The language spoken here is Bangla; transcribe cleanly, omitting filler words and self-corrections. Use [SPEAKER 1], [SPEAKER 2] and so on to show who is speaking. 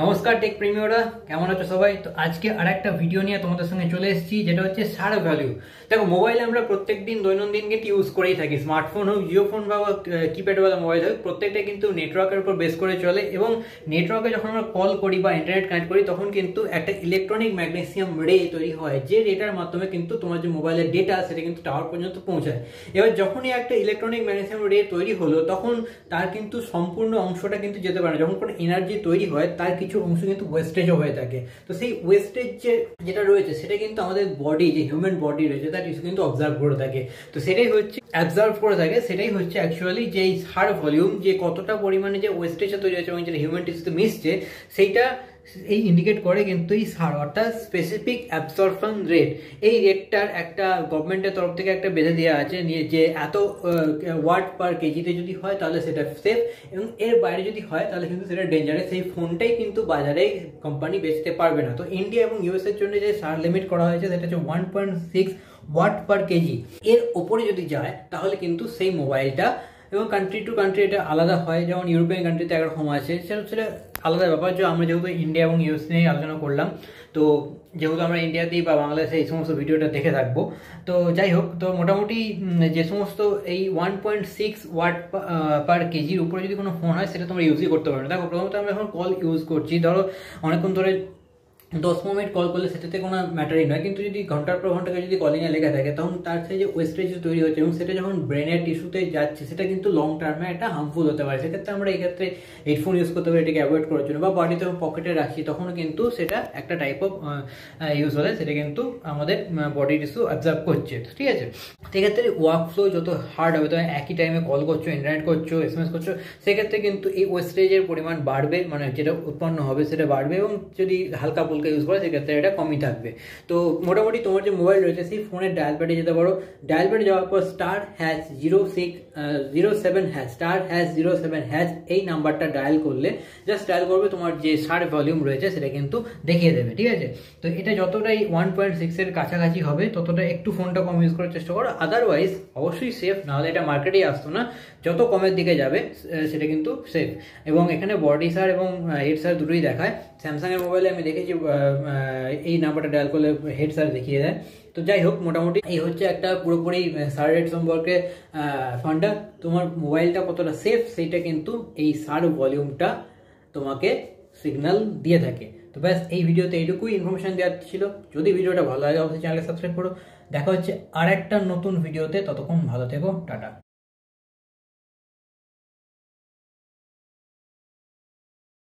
[SPEAKER 1] নমস্কার টেক প্রেমীরা, কেমন আছো সবাই? তো আজকে আরেকটা ভিডিও নিয়ে তোমাদের সঙ্গে চলে এসেছি, যেটা হচ্ছে সার ভ্যালু। দেখো, মোবাইলে আমরা প্রত্যেকদিন দৈনন্দিন কিন্তু ইউজ করেই থাকি। স্মার্টফোন হোক, জিও ফোন বা কিপ্যাডওয়ালা মোবাইল হোক, প্রত্যেকটা কিন্তু নেটওয়ার্কের উপর বেস করে চলে। এবং নেটওয়ার্কে যখন আমরা কল করি বা ইন্টারনেট কানেক্ট করি, তখন কিন্তু একটা ইলেকট্রনিক ম্যাগনেসিয়াম রে তৈরি হয়, যে রেটার মাধ্যমে কিন্তু তোমার যে মোবাইলের ডেটা সেটা কিন্তু টাওয়ার পর্যন্ত পৌঁছায়। এবার যখনই একটা ইলেকট্রনিক ম্যাগনেসিয়াম রে তৈরি হলো, তখন তার কিন্তু সম্পূর্ণ অংশটা কিন্তু যেতে পারে না। যখন কোনো এনার্জি তৈরি হয়, তার কিছু অংশ কিন্তু ওয়েস্টেজও হয়ে থাকে। তো সেই ওয়েস্টেজ যেটা রয়েছে, সেটা কিন্তু আমাদের বডি, যে হিউম্যান বডি রয়েছে, তার কিছু কিন্তু অবজার্ভ করে থাকে। তো সেটাই হচ্ছে অবজার্ভ করে থাকে, সেটাই হচ্ছে অ্যাকচুয়ালি যে সার ভলিউম, যে কতটা পরিমাণে যে ওয়েস্টেজটা তৈরি হচ্ছে এবং যেটা হিউম্যান টিস্যুতে মিশছে, সেইটা এই ইন্ডিকেট করে কিন্তু এই সার, অর্থাৎ স্পেসিফিক অ্যাবসর্পশন রেট। এই রেটটার একটা গভর্নমেন্টের তরফ থেকে একটা বেঁধে দেওয়া আছে, যে এত ওয়াট পার কেজিতে যদি হয় তাহলে সেটা সেফ, এবং এর বাইরে যদি হয় তাহলে কিন্তু সেটা ডেঞ্জারাস। সেই ফোনটাই কিন্তু বাজারে কোম্পানি বেচতে পারবে না। তো ইন্ডিয়া এবং ইউএস এর জন্য যে সার লিমিট করা হয়েছে, সেটা হচ্ছে 1.6 ওয়াট পার কেজি। এর ওপরে যদি যায় তাহলে কিন্তু সেই মোবাইলটা, এবং কান্ট্রি টু কান্ট্রি এটা আলাদা হয়। যেমন ইউরোপিয়ান কান্ট্রিতে একরকম আছে, সেটা আলাদা ব্যাপার। যে আমরা যেহেতু ইন্ডিয়া এবং ইউএস নিয়ে আলোচনা করলাম, তো যেহেতু আমরা ইন্ডিয়াতেই বা বাংলাদেশে এই সমস্ত ভিডিওটা দেখে থাকবো, তো যাই হোক, তো মোটামুটি যে সমস্ত এই 1.6 ওয়াট পার কেজির উপরে যদি কোনো ফোন হয়, সেটা তোমরা ইউজই করতে পারো না। দেখো, প্রথমত আমরা এখন কল ইউজ করছি, ধরো অনেকক্ষণ ধরে 10 মিনিট কল করলে সেটাতে কোনো ম্যাটারই নয়। কিন্তু যদি ঘন্টার পর ঘন্টা যদি কলিংয়ে লেগে থাকে, তখন তার সাথে যে ওয়েস্টেজ তৈরি হচ্ছে এবং সেটা যখন ব্রেনের টিস্যুতে যাচ্ছে, সেটা কিন্তু লং টার্মে একটা হার্মফুল হতে পারে। সেক্ষেত্রে আমরা এই ক্ষেত্রে হেডফোন ইউজ করতে পারি এটাকে অ্যাভয়েড করার জন্য, বা বডিতে পকেটে রাখছি, তখনও কিন্তু সেটা একটা টাইপ অফ ইউজ হলে সেটা কিন্তু আমাদের বডি টিস্যু অবজার্ভ করছে। ঠিক আছে, সেক্ষেত্রে ওয়ার্ক ফ্লো যত হার্ড হবে, তো একই টাইমে কল করছো, ইন্টারনেট করছো, এসএমএস করছো, সেক্ষেত্রে কিন্তু এই ওয়েস্টেজের পরিমাণ বাড়বে, মানে যেটা উৎপন্ন হবে সেটা বাড়বে। এবং যদি হালকা ইউজ করে, সেক্ষেত্রে এটা কমই থাকবে। তো মোটামুটি তোমার যে মোবাইল রয়েছে, সেই ফোনের ডায়াল প্যাডে যেতে পারো। ডায়াল প্যাডে যাওয়ার পর *#07# এই নাম্বারটা ডায়াল করলে, জাস্ট ডায়াল করবে, তোমার যে সার ভলিউম রয়েছে সেটা কিন্তু দেখিয়ে দেবে। ঠিক আছে, তো এটা যতটাই 1.6 এর কাছাকাছি হবে, ততটা একটু ফোনটা কম ইউজ করার চেষ্টা করো। আদারওয়াইজ অবশ্যই সেফ, নাহলে এটা মার্কেটেই আসতো না। যত কমের দিকে যাবে সেটা কিন্তু সেফ। এবং এখানে বডি সার এবং হেড সার দুটোই দেখায়। স্যামসাং এর মোবাইলে আমি দেখেছি এই নাম্বারটা ডায়াল করলে হেড সার দেখিয়ে দেয়। তো যাই হোক, মোটামুটি এই হচ্ছে একটা পুরোপুরি সার রেট সম্পর্কে ফান্ডা। তোমার মোবাইলটা কতটা সেফ, সেইটা কিন্তু এই সার ভলিউমটা তোমাকে সিগন্যাল দিয়ে থাকে। তো ব্যাস, এই ভিডিওতে এইটুকুই ইনফরমেশন দেওয়ার ছিল। যদি ভিডিওটা ভালো লাগে, অবশ্যই চ্যানেলকে সাবস্ক্রাইব করো। দেখা হচ্ছে আর একটা নতুন ভিডিওতে। ততক্ষণ ভালো থেকো, টাটা।